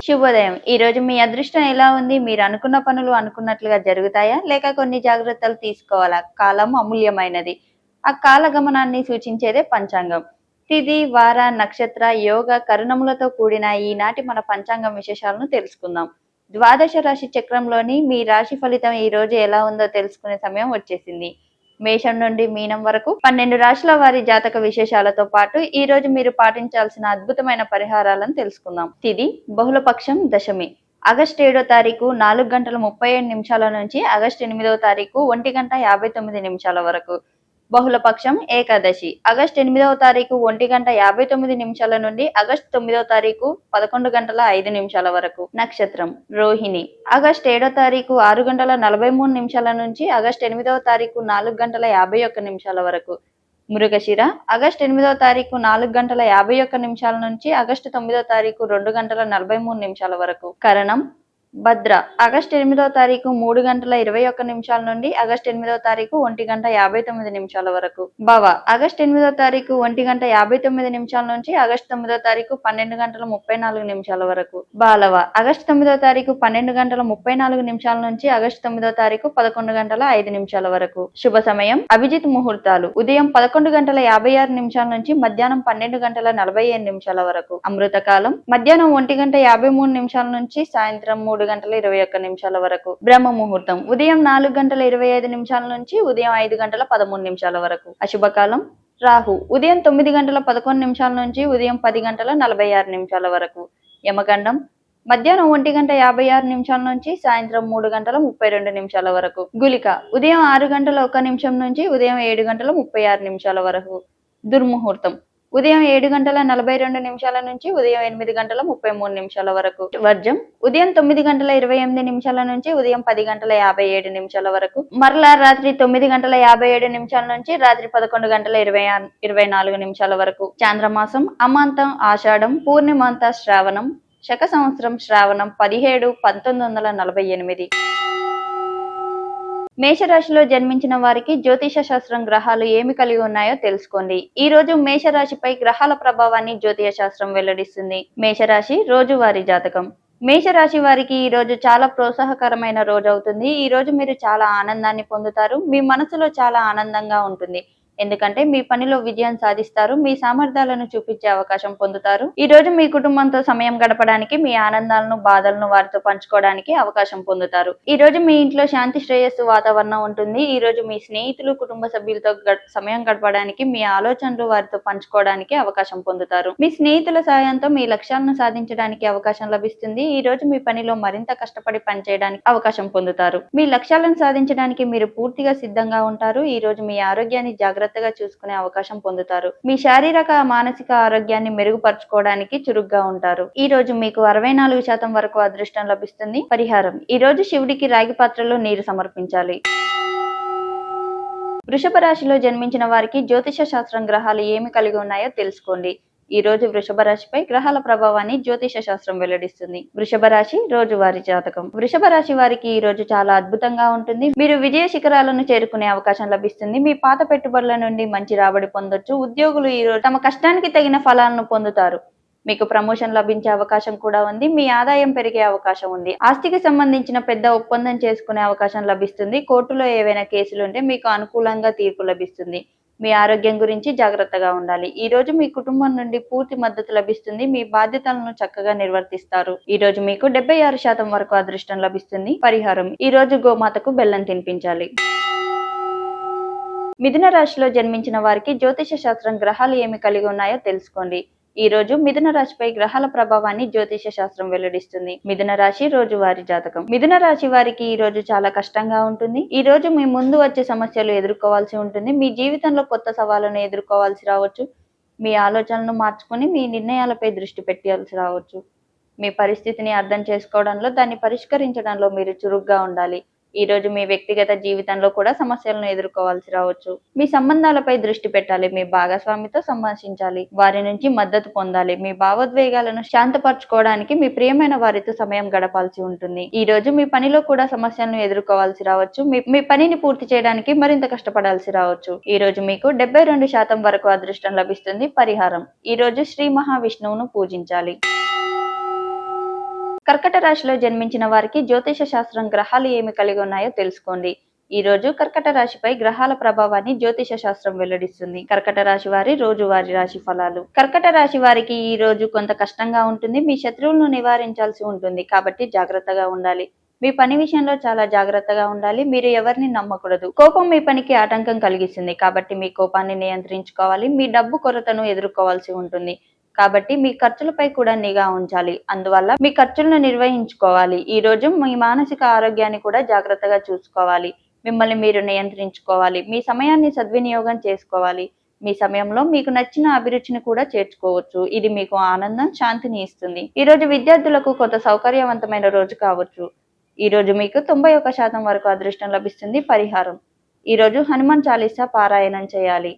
శుభోదయం. ఈ రోజు మీ అదృష్టం ఎలా ఉంది? మీరు అనుకున్న పనులు అనుకున్నట్లుగా జరుగుతాయా? లేక కొన్ని జాగ్రత్తలు తీసుకోవాలా? కాలం అమూల్యమైనది. ఆ కాల గమనాన్ని సూచించేదే పంచాంగం. తిథి, వార, నక్షత్ర, యోగ, కరణములతో కూడిన ఈనాటి మన పంచాంగం విశేషాలను తెలుసుకుందాం. ద్వాదశ రాశి చక్రంలోని మీ రాశి ఫలితం ఈ రోజు ఎలా ఉందో తెలుసుకునే సమయం వచ్చేసింది. మేషం నుండి మీనం వరకు 12 రాశుల వారి జాతక విశేషాలతో పాటు ఈ రోజు మీరు పాటించాల్సిన అద్భుతమైన పరిహారాలను తెలుసుకుందాం. తిథి బహుళపక్షం దశమి. ఆగస్టు 7వ తారీఖు 4:37 నుంచి ఆగస్టు 8వ తారీఖు 1:59 వరకు. బహుళపక్షం ఏకాదశి. ఆగస్టు 8వ తారీఖు 1:59 నుండి ఆగస్టు 9వ తారీఖు 11:05 వరకు. నక్షత్రం రోహిణి. ఆగస్టు 7వ తారీఖు 6:43 నుంచి ఆగస్టు 8వ తారీఖు 4:51 వరకు. మృగశిర. ఆగస్టు 8వ తారీఖు 4:51 నుంచి ఆగస్టు 9వ తారీఖు 2:43 వరకు. కరణం భద్ర. ఆగస్టు 8వ తారీఖు 3:21 నుండి ఆగస్టు 8వ తారీఖు 1:59 వరకు. భవ. ఆగస్టు 8వ తారీఖు 1:59 నుంచి ఆగస్టు 9వ తారీఖు 12:34 వరకు. బాలవ. ఆగస్టు 9వ తారీఖు 12:34 నుంచి ఆగస్టు 9వ తారీఖు 11:05 వరకు. శుభ సమయం అభిజిత్ ముహూర్తాలు ఉదయం 11:56 నుంచి మధ్యాహ్నం 12:47 వరకు. అమృత కాలం మధ్యాహ్నం 1:53 నుంచి సాయంత్రం 3:21 వరకు. బ్రహ్మ ముహూర్తం ఉదయం 4:25 నుంచి ఉదయం 5:13 వరకు. అశుభకాలం రాహు ఉదయం 9:11 నుంచి ఉదయం 10:46 వరకు. యమగండం మధ్యాహ్నం 1:56 నుంచి సాయంత్రం 3:32 వరకు. గులిక ఉదయం 6:01 నుంచి ఉదయం 7:36 వరకు. దుర్ముహూర్తం ఉదయం 7:42 నుంచి ఉదయం 8:33 వరకు. వర్జం ఉదయం 9:28 నుంచి ఉదయం 10:57 వరకు. మరలా రాత్రి 9:57 నుంచి రాత్రి 11:24 వరకు. చాంద్రమాసం అమాంతం ఆషాఢం, పూర్ణిమాంత శ్రావణం, శక సంవత్సరం శ్రావణం 17/1948. మేషరాశిలో జన్మించిన వారికి జ్యోతిష శాస్త్రం గ్రహాలు ఏమి కలిగి ఉన్నాయో తెలుసుకోండి. ఈ రోజు మేషరాశిపై గ్రహాల ప్రభావాన్ని జ్యోతిష శాస్త్రం వెల్లడిస్తుంది. మేషరాశి రోజువారీ జాతకం. మేషరాశి వారికి ఈ రోజు చాలా ప్రోత్సాహకరమైన రోజు అవుతుంది. ఈ రోజు మీరు చాలా ఆనందాన్ని పొందుతారు. మీ మనసులో చాలా ఆనందంగా ఉంటుంది. ఎందుకంటే మీ పనిలో విజయం సాధిస్తారు. మీ సామర్థ్యాలను చూపించే అవకాశం పొందుతారు. ఈ రోజు మీ కుటుంబంతో సమయం గడపడానికి, మీ ఆనందాలను బాధలను వారితో పంచుకోవడానికి అవకాశం పొందుతారు. ఈ రోజు మీ ఇంట్లో శాంతి శ్రేయస్సు వాతావరణం ఉంటుంది. ఈ రోజు మీ స్నేహితులు, కుటుంబ సభ్యులతో సమయం గడపడానికి, మీ ఆలోచనలు వారితో పంచుకోవడానికి అవకాశం పొందుతారు. మీ స్నేహితుల సహాయంతో మీ లక్ష్యాలను సాధించడానికి అవకాశం లభిస్తుంది. ఈ రోజు మీ పనిలో మరింత కష్టపడి పనిచేయడానికి అవకాశం పొందుతారు. మీ లక్ష్యాలను సాధించడానికి మీరు పూర్తిగా సిద్ధంగా ఉంటారు. ఈ రోజు మీ ఆరోగ్యాన్ని జాగ్రత్తగా చూసుకునే అవకాశం పొందుతారు. మీ శారీరక, మానసిక ఆరోగ్యాన్ని మెరుగుపరచుకోవడానికి చురుగ్గా ఉంటారు. ఈ రోజు మీకు 64% వరకు అదృష్టం లభిస్తుంది. పరిహారం ఈ రోజు శివుడికి రాగి పాత్రలో నీరు సమర్పించాలి. వృషభ రాశిలో జన్మించిన వారికి జ్యోతిష శాస్త్రం గ్రహాలు ఏమి కలిగి ఉన్నాయో తెలుసుకోండి. ఈ రోజు వృషభ రాశిపై గ్రహాల ప్రభావాన్ని జ్యోతిష శాస్త్రం వెల్లడిస్తుంది. వృషభ రాశి రోజువారీ జాతకం. వృషభ రాశి వారికి ఈ రోజు చాలా అద్భుతంగా ఉంటుంది. మీరు విజయ శిఖరాలను చేరుకునే అవకాశం లభిస్తుంది. మీ పాత పెట్టుబడుల నుండి మంచి రాబడి పొందొచ్చు. ఉద్యోగులు ఈ రోజు తమ కష్టానికి తగిన ఫలాలను పొందుతారు. మీకు ప్రమోషన్ లభించే అవకాశం కూడా ఉంది. మీ ఆదాయం పెరిగే అవకాశం ఉంది. ఆస్తికి సంబంధించిన పెద్ద ఒప్పందం చేసుకునే అవకాశం లభిస్తుంది. కోర్టులో ఏవైనా కేసులుంటే మీకు అనుకూలంగా తీర్పు లభిస్తుంది. మీ ఆరోగ్యం గురించి జాగ్రత్తగా ఉండాలి. ఈ రోజు మీ కుటుంబం నుండి పూర్తి మద్దతు లభిస్తుంది. మీ బాధ్యతలను చక్కగా నిర్వర్తిస్తారు. ఈ రోజు మీకు 76% వరకు అదృష్టం లభిస్తుంది. పరిహారం ఈ రోజు గోమాతకు బెల్లం తినిపించాలి. మిథున రాశిలో జన్మించిన వారికి జ్యోతిష శాస్త్రం గ్రహాలు ఏమి కలిగి ఉన్నాయో తెలుసుకోండి. ఈ రోజు మిథున రాశిపై గ్రహాల ప్రభావాన్ని జ్యోతిష శాస్త్రం వెల్లడిస్తుంది. మిథున రాశి రోజువారీ జాతకం. మిథున రాశి వారికి ఈ రోజు చాలా కష్టంగా ఉంటుంది. ఈ రోజు మీ ముందు వచ్చే సమస్యలు ఎదుర్కోవాల్సి ఉంటుంది. మీ జీవితంలో కొత్త సవాళ్లను ఎదుర్కోవాల్సి రావచ్చు. మీ ఆలోచనలను మార్చుకుని మీ నిర్ణయాలపై దృష్టి పెట్టాల్సి రావచ్చు. మీ పరిస్థితిని అర్థం చేసుకోవడంలో, దాన్ని పరిష్కరించడంలో మీరు చురుగ్గా ఉండాలి. ఈ రోజు మీ వ్యక్తిగత జీవితంలో కూడా సమస్యలను ఎదుర్కోవాల్సి రావచ్చు. మీ సంబంధాలపై దృష్టి పెట్టాలి. మీ భాగస్వామితో సంభాషించాలి. వారి నుంచి మద్దతు పొందాలి. మీ భావోద్వేగాలను శాంతపరచుకోవడానికి మీ ప్రియమైన వారితో సమయం గడపాల్సి ఉంటుంది. ఈ రోజు మీ పనిలో కూడా సమస్యలను ఎదుర్కోవాల్సి రావచ్చు. మీ పనిని పూర్తి చేయడానికి మరింత కష్టపడాల్సి రావచ్చు. ఈ రోజు మీకు 72% వరకు అదృష్టం లభిస్తుంది. పరిహారం: ఈ రోజు శ్రీ మహావిష్ణువును పూజించాలి. కర్కట రాశిలో జన్మించిన వారికి జ్యోతిష శాస్త్రం గ్రహాలు ఏమి కలిగి ఉన్నాయో తెలుసుకోండి. ఈ రోజు కర్కట రాశిపై గ్రహాల ప్రభావాన్ని జ్యోతిష శాస్త్రం వెల్లడిస్తుంది. కర్కట రాశి వారి రోజువారీ రాశి ఫలాలు. కర్కట రాశి వారికి ఈ రోజు కొంత కష్టంగా ఉంటుంది. మీ శత్రువులను నివారించాల్సి ఉంటుంది, కాబట్టి జాగ్రత్తగా ఉండాలి. మీ పని విషయంలో చాలా జాగ్రత్తగా ఉండాలి. మీరు ఎవరిని నమ్మకూడదు. కోపం మీ పనికి ఆటంకం కలిగిస్తుంది, కాబట్టి మీ కోపాన్ని నియంత్రించుకోవాలి. మీ డబ్బు కొరతను ఎదుర్కోవాల్సి ఉంటుంది, కాబట్టి మీ ఖర్చులపై కూడా నిఘా ఉంచాలి. అందువల్ల మీ ఖర్చులను నిర్వహించుకోవాలి. ఈ రోజు మీ మానసిక ఆరోగ్యాన్ని కూడా జాగ్రత్తగా చూసుకోవాలి. మిమ్మల్ని మీరు నియంత్రించుకోవాలి. మీ సమయాన్ని సద్వినియోగం చేసుకోవాలి. మీ సమయంలో మీకు నచ్చిన అభిరుచిని కూడా చేర్చుకోవచ్చు. ఇది మీకు ఆనందం, శాంతిని ఇస్తుంది. ఈ రోజు విద్యార్థులకు కొంత సౌకర్యవంతమైన రోజు కావచ్చు. ఈ రోజు మీకు 91% వరకు అదృష్టం లభిస్తుంది. పరిహారం: ఈ రోజు హనుమాన్ చాలీసా పారాయణం చేయాలి.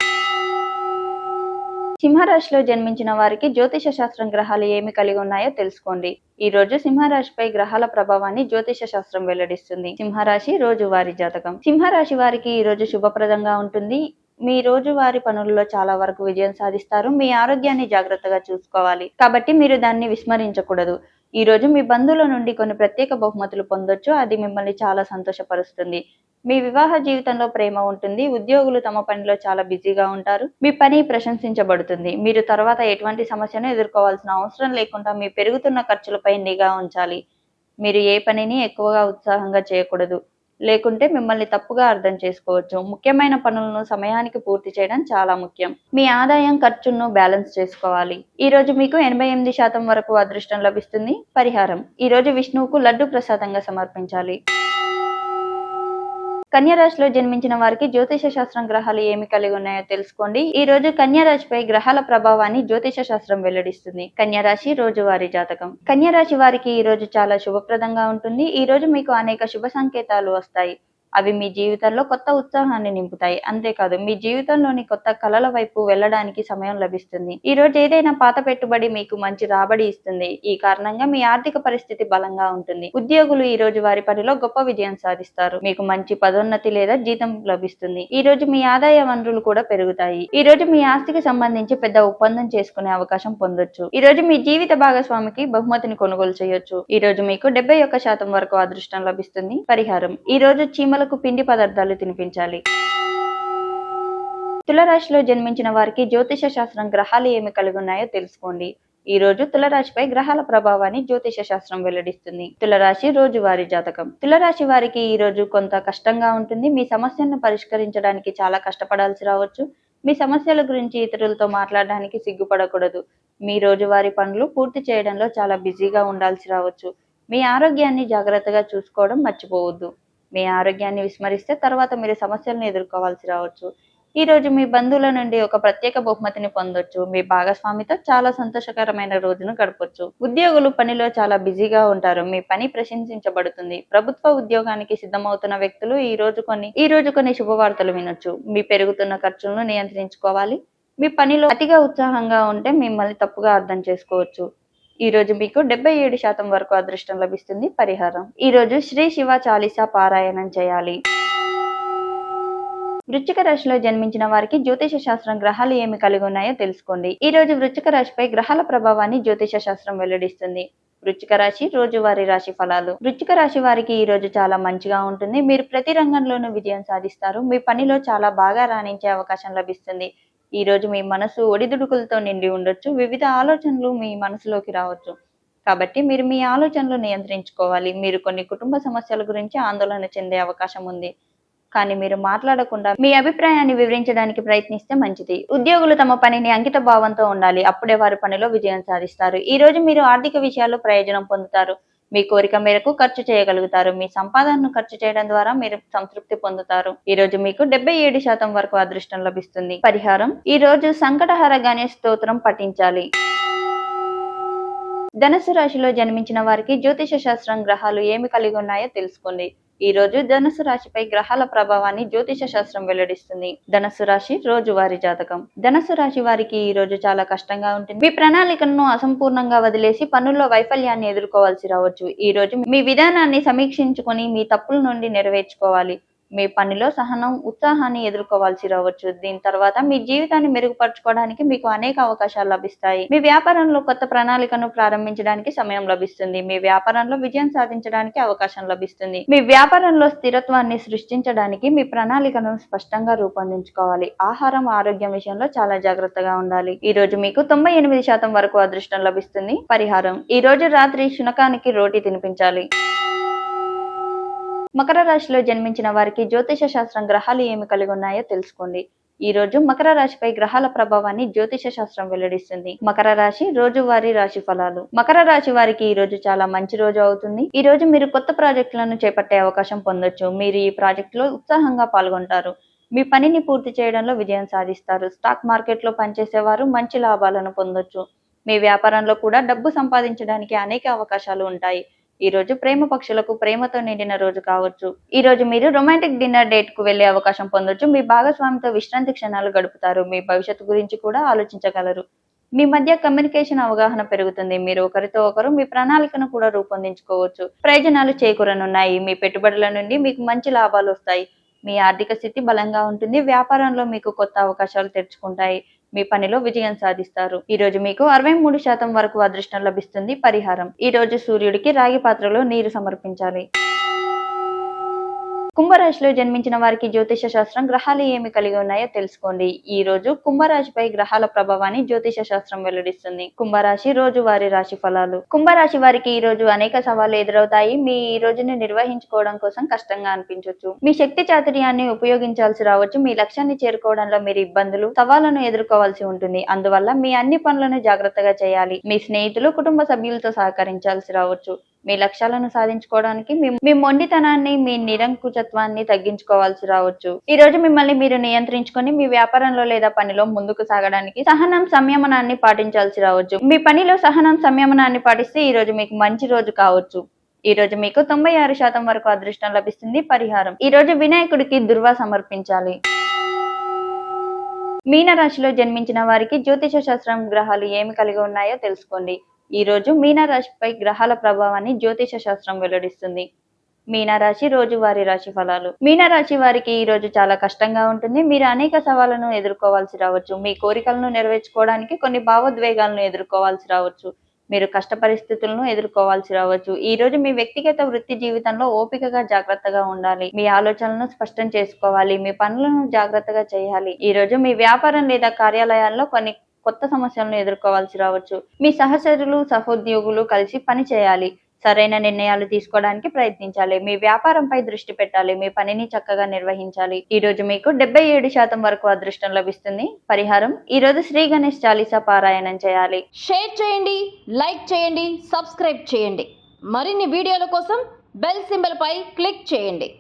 సింహరాశిలో జన్మించిన వారికి జ్యోతిష శాస్త్రం గ్రహాలు ఏమి కలిగి ఉన్నాయో తెలుసుకోండి. ఈ రోజు సింహరాశిపై గ్రహాల ప్రభావాన్ని జ్యోతిష శాస్త్రం వెల్లడిస్తుంది. సింహరాశి రోజువారీ జాతకం. సింహరాశి వారికి ఈ రోజు శుభప్రదంగా ఉంటుంది. మీ రోజువారీ పనుల్లో చాలా వరకు విజయం సాధిస్తారు. మీ ఆరోగ్యాన్ని జాగ్రత్తగా చూసుకోవాలి, కాబట్టి మీరు దాన్ని విస్మరించకూడదు. ఈ రోజు మీ బంధువుల నుండి కొన్ని ప్రత్యేక బహుమతులు పొందొచ్చు. అది మిమ్మల్ని చాలా సంతోషపరుస్తుంది. మీ వివాహ జీవితంలో ప్రేమ ఉంటుంది. ఉద్యోగులు తమ పనిలో చాలా బిజీగా ఉంటారు. మీ పని ప్రశంసించబడుతుంది. మీరు తర్వాత ఎటువంటి సమస్యను ఎదుర్కోవాల్సిన అవసరం లేకుండా మీ పెరుగుతున్న ఖర్చులపై నిఘా ఉంచాలి. మీరు ఏ పనిని ఎక్కువగా ఉత్సాహంగా చేయకూడదు, లేకుంటే మిమ్మల్ని తప్పుగా అర్థం చేసుకోవచ్చు. ముఖ్యమైన పనులను సమయానికి పూర్తి చేయడం చాలా ముఖ్యం. మీ ఆదాయం ఖర్చును బ్యాలెన్స్ చేసుకోవాలి. ఈ రోజు మీకు 88% వరకు అదృష్టం లభిస్తుంది. పరిహారం: ఈ రోజు విష్ణువుకు లడ్డు ప్రసాదంగా సమర్పించాలి. కన్యా రాశిలో జన్మించిన వారికి జ్యోతిష శాస్త్రం గ్రహాలు ఏమి కలిగి ఉన్నాయో తెలుసుకోండి. ఈ రోజు కన్యా రాశిపై గ్రహాల ప్రభావాన్ని జ్యోతిష శాస్త్రం వెల్లడిస్తుంది. కన్యా రాశి రోజువారీ జాతకం. కన్యా రాశి వారికి ఈ రోజు చాలా శుభప్రదంగా ఉంటుంది. ఈ రోజు మీకు అనేక శుభ సంకేతాలు వస్తాయి. అవి మీ జీవితంలో కొత్త ఉత్సాహాన్ని నింపుతాయి. అంతేకాదు, మీ జీవితంలోని కొత్త కళల వైపు వెళ్ళడానికి సమయం లభిస్తుంది. ఈ రోజు ఏదైనా పాత పెట్టుబడి మీకు మంచి రాబడి ఇస్తుంది. ఈ కారణంగా మీ ఆర్థిక పరిస్థితి బలంగా ఉంటుంది. ఉద్యోగులు ఈ రోజు వారి పనిలో గొప్ప విజయం సాధిస్తారు. మీకు మంచి పదోన్నతి లేదా జీతం లభిస్తుంది. ఈ రోజు మీ ఆదాయ వనరులు కూడా పెరుగుతాయి. ఈ రోజు మీ ఆస్తికి సంబంధించి పెద్ద ఒప్పందం చేసుకునే అవకాశం పొందొచ్చు. ఈ రోజు మీ జీవిత భాగస్వామికి బహుమతిని కొనుగోలు చేయొచ్చు. ఈ రోజు మీకు 71% వరకు అదృష్టం లభిస్తుంది. పరిహారం: ఈ రోజు చీమల పిండి పదార్థాలు తినిపించాలి. తులరాశిలో జన్మించిన వారికి జ్యోతిష శాస్త్రం గ్రహాలు ఏమి కలిగి ఉన్నాయో తెలుసుకోండి. ఈ రోజు తులరాశిపై గ్రహాల ప్రభావాన్ని జ్యోతిష శాస్త్రం వెల్లడిస్తుంది. తులరాశి రోజువారీ జాతకం. తులరాశి వారికి ఈ రోజు కొంత కష్టంగా ఉంటుంది. మీ సమస్యలను పరిష్కరించడానికి చాలా కష్టపడాల్సి రావచ్చు. మీ సమస్యల గురించి ఇతరులతో మాట్లాడడానికి సిగ్గుపడకూడదు. మీ రోజువారీ పనులు పూర్తి చేయడంలో చాలా బిజీగా ఉండాల్సి రావచ్చు. మీ ఆరోగ్యాన్ని జాగ్రత్తగా చూసుకోవడం మర్చిపోవద్దు. మీ ఆరోగ్యాన్ని విస్మరిస్తే తర్వాత మీరు సమస్యలను ఎదుర్కోవాల్సి రావచ్చు. ఈ రోజు మీ బంధువుల నుండి ఒక ప్రత్యేక బహుమతిని పొందొచ్చు. మీ భాగస్వామితో చాలా సంతోషకరమైన రోజును గడపొచ్చు. ఉద్యోగులు పనిలో చాలా బిజీగా ఉంటారు. మీ పని ప్రశంసించబడుతుంది. ప్రభుత్వ ఉద్యోగానికి సిద్ధమవుతున్న వ్యక్తులు ఈ రోజు కొన్ని శుభవార్తలు వినొచ్చు. మీ పెరుగుతున్న ఖర్చులను నియంత్రించుకోవాలి. మీ పనిలో అతిగా ఉత్సాహంగా ఉంటే మిమ్మల్ని తప్పుగా అర్థం చేసుకోవచ్చు. ఈ రోజు మీకు 77% వరకు అదృష్టం లభిస్తుంది. పరిహారం: ఈ రోజు శ్రీ శివ చాలీసా పారాయణం చేయాలి. వృశ్చిక రాశిలో జన్మించిన వారికి జ్యోతిష శాస్త్రం గ్రహాలు ఏమి కలిగి ఉన్నాయో తెలుసుకోండి. ఈ రోజు వృశ్చిక రాశిపై గ్రహాల ప్రభావాన్ని జ్యోతిష శాస్త్రం వెల్లడిస్తుంది. వృశ్చిక రాశి రోజువారీ రాశి ఫలాలు. వృశ్చిక రాశి వారికి ఈ రోజు చాలా మంచిగా ఉంటుంది. మీరు ప్రతి రంగంలోనూ విజయం సాధిస్తారు. మీ పనిలో చాలా బాగా రాణించే అవకాశం లభిస్తుంది. ఈ రోజు మీ మనసు ఒడిదుడుకులతో నిండి ఉండొచ్చు. వివిధ ఆలోచనలు మీ మనసులోకి రావచ్చు, కాబట్టి మీరు మీ ఆలోచనలు నియంత్రించుకోవాలి. మీరు కొన్ని కుటుంబ సమస్యల గురించి ఆందోళన చెందే అవకాశం ఉంది, కానీ మీరు మాట్లాడకుండా మీ అభిప్రాయాన్ని వివరించడానికి ప్రయత్నిస్తే మంచిది. ఉద్యోగులు తమ పనిని అంకిత భావంతో ఉండాలి. అప్పుడే వారి పనిలో విజయం సాధిస్తారు. ఈ రోజు మీరు ఆర్థిక విషయాల్లో ప్రయోజనం పొందుతారు. మీ కోరిక మేరకు ఖర్చు చేయగలుగుతారు. మీ సంపాదనను ఖర్చు చేయడం ద్వారా మీరు సంతృప్తి పొందుతారు. ఈ రోజు మీకు 77% వరకు అదృష్టం లభిస్తుంది. పరిహారం: ఈ రోజు సంకటహర గణేష్ స్తోత్రం పఠించాలి. ధనుస్సు రాశిలో జన్మించిన వారికి జ్యోతిష శాస్త్రం గ్రహాలు ఏమి కలిగి ఉన్నాయో తెలుసుకోండి. ఈ రోజు ధనుసు రాశిపై గ్రహాల ప్రభావాన్ని జ్యోతిష శాస్త్రం వెల్లడిస్తుంది. ధనుసు రాశి రోజువారీ జాతకం. ధనుసు రాశి వారికి ఈ రోజు చాలా కష్టంగా ఉంటుంది. మీ ప్రణాళికలను అసంపూర్ణంగా వదిలేసి పనుల్లో వైఫల్యాన్ని ఎదుర్కోవాల్సి రావచ్చు. ఈ రోజు మీ విధానాన్ని సమీక్షించుకొని మీ తప్పుల నుండి నెరవేర్చుకోవాలి. మీ పనిలో సహనం, ఉత్సాహాన్ని ఎదుర్కోవాల్సి రావచ్చు. దీని తర్వాత మీ జీవితాన్ని మెరుగుపరచుకోవడానికి మీకు అనేక అవకాశాలు లభిస్తాయి. మీ వ్యాపారంలో కొత్త ప్రణాళికను ప్రారంభించడానికి సమయం లభిస్తుంది. మీ వ్యాపారంలో విజయం సాధించడానికి అవకాశం లభిస్తుంది. మీ వ్యాపారంలో స్థిరత్వాన్ని సృష్టించడానికి మీ ప్రణాళికను స్పష్టంగా రూపొందించుకోవాలి. ఆహారం, ఆరోగ్యం విషయంలో చాలా జాగ్రత్తగా ఉండాలి. ఈ రోజు మీకు 98% వరకు అదృష్టం లభిస్తుంది. పరిహారం: ఈ రోజు రాత్రి శునకానికి రోటీ తినిపించాలి. మకర రాశిలో జన్మించిన వారికి జ్యోతిష శాస్త్రం గ్రహాలు ఏమి కలిగి ఉన్నాయో తెలుసుకోండి. ఈ రోజు మకర రాశిపై గ్రహాల ప్రభావాన్ని జ్యోతిష శాస్త్రం వెల్లడిస్తుంది. మకర రాశి రోజువారీ రాశి ఫలాలు. మకర రాశి వారికి ఈ రోజు చాలా మంచి రోజు అవుతుంది. ఈ రోజు మీరు కొత్త ప్రాజెక్టులను చేపట్టే అవకాశం పొందొచ్చు. మీరు ఈ ప్రాజెక్టులో ఉత్సాహంగా పాల్గొంటారు. మీ పనిని పూర్తి చేయడంలో విజయం సాధిస్తారు. స్టాక్ మార్కెట్లో పనిచేసేవారు మంచి లాభాలను పొందొచ్చు. మీ వ్యాపారంలో కూడా డబ్బు సంపాదించడానికి అనేక అవకాశాలు ఉంటాయి. ఈ రోజు ప్రేమ పక్షులకు ప్రేమతో నిండిన రోజు కావచ్చు. ఈ రోజు మీరు రొమాంటిక్ డిన్నర్ డేట్ కు వెళ్లే అవకాశం పొందొచ్చు. మీ భాగస్వామితో విశ్రాంతి క్షణాలు గడుపుతారు. మీ భవిష్యత్తు గురించి కూడా ఆలోచించగలరు. మీ మధ్య కమ్యూనికేషన్ అవగాహన పెరుగుతుంది. మీరు ఒకరితో ఒకరు మీ ప్రణాళికను కూడా రూపొందించుకోవచ్చు. ప్రయోజనాలు చేకూరనున్నాయి. మీ పెట్టుబడుల నుండి మీకు మంచి లాభాలు వస్తాయి. మీ ఆర్థిక స్థితి బలంగా ఉంటుంది. వ్యాపారంలో మీకు కొత్త అవకాశాలు తెరుచుకుంటాయి. మీ పనిలో విజయం సాధిస్తారు. ఈ రోజు మీకు 63% వరకు అదృష్టం లభిస్తుంది. పరిహారం: ఈ రోజు సూర్యుడికి రాగి పాత్రలో నీరు సమర్పించాలి. కుంభరాశిలో జన్మించిన వారికి జ్యోతిష శాస్త్రం గ్రహాలు ఏమి కలిగి ఉన్నాయో తెలుసుకోండి. ఈ రోజు కుంభరాశిపై గ్రహాల ప్రభావాన్ని జ్యోతిష శాస్త్రం వెల్లడిస్తుంది. కుంభరాశి రోజువారీ రాశి ఫలాలు. కుంభరాశి వారికి ఈ రోజు అనేక సవాళ్లు ఎదురవుతాయి. మీ ఈ రోజుని నిర్వహించుకోవడం కోసం కష్టంగా అనిపించవచ్చు. మీ శక్తి చాతుర్యాన్ని ఉపయోగించాల్సి రావచ్చు. మీ లక్ష్యాన్ని చేరుకోవడంలో మీరు ఇబ్బందులు, సవాళ్లను ఎదుర్కోవాల్సి ఉంటుంది. అందువల్ల మీ అన్ని పనులను జాగ్రత్తగా చేయాలి. మీ స్నేహితులు, కుటుంబ సభ్యులతో సహకరించాల్సి రావచ్చు. మీ లక్ష్యాలను సాధించుకోవడానికి మీ మొండితనాన్ని, మీ నిరంకుశత్వాన్ని తగ్గించుకోవాల్సి రావచ్చు. ఈ రోజు మిమ్మల్ని మీరు నియంత్రించుకొని మీ వ్యాపారంలో లేదా పనిలో ముందుకు సాగడానికి సహనం, సంయమనాన్ని పాటించాల్సి రావచ్చు. మీ పనిలో సహనం, సంయమనాన్ని పాటిస్తే ఈ రోజు మీకు మంచి రోజు కావచ్చు. ఈ రోజు మీకు 96% వరకు అదృష్టం లభిస్తుంది. పరిహారం: ఈ రోజు వినాయకుడికి దుర్వా సమర్పించాలి. మీనరాశిలో జన్మించిన వారికి జ్యోతిష శాస్త్రం గ్రహాలు ఏమి కలిగి ఉన్నాయో తెలుసుకోండి. ఈ రోజు మీనరాశిపై గ్రహాల ప్రభావాన్ని జ్యోతిష శాస్త్రం వెల్లడిస్తుంది. మీనరాశి రోజువారీ రాశి ఫలాలు. మీనరాశి వారికి ఈ రోజు చాలా కష్టంగా ఉంటుంది. మీరు అనేక సవాళ్లను ఎదుర్కోవాల్సి రావచ్చు. మీ కోరికలను నెరవేర్చుకోవడానికి కొన్ని భావోద్వేగాలను ఎదుర్కోవాల్సి రావచ్చు. మీరు కష్ట పరిస్థితులను ఎదుర్కోవాల్సి రావచ్చు. ఈ రోజు మీ వ్యక్తిగత వృత్తి జీవితంలో ఓపికగా, జాగ్రత్తగా ఉండాలి. మీ ఆలోచనలను స్పష్టం చేసుకోవాలి. మీ పనులను జాగ్రత్తగా చేయాలి. ఈ రోజు మీ వ్యాపారం లేదా కార్యాలయాల్లో కొన్ని కొత్త సమస్యలను ఎదుర్కోవాల్సి రావచ్చు. మీ సహచరులు, సహోద్యోగులు కలిసి పని చేయాలి. సరైన నిర్ణయాలు తీసుకోవడానికి ప్రయత్నించాలి. మీ వ్యాపారంపై దృష్టి పెట్టాలి. మీ పనిని చక్కగా నిర్వహించాలి. ఈ రోజు మీకు 77% వరకు అదృష్టం లభిస్తుంది. పరిహారం: ఈ రోజు శ్రీ గణేష్ చాలీసా పారాయణం చేయాలి. షేర్ చేయండి, లైక్ చేయండి, సబ్స్క్రైబ్ చేయండి. మరిన్ని వీడియోల కోసం బెల్ సింబల్ పై క్లిక్ చేయండి.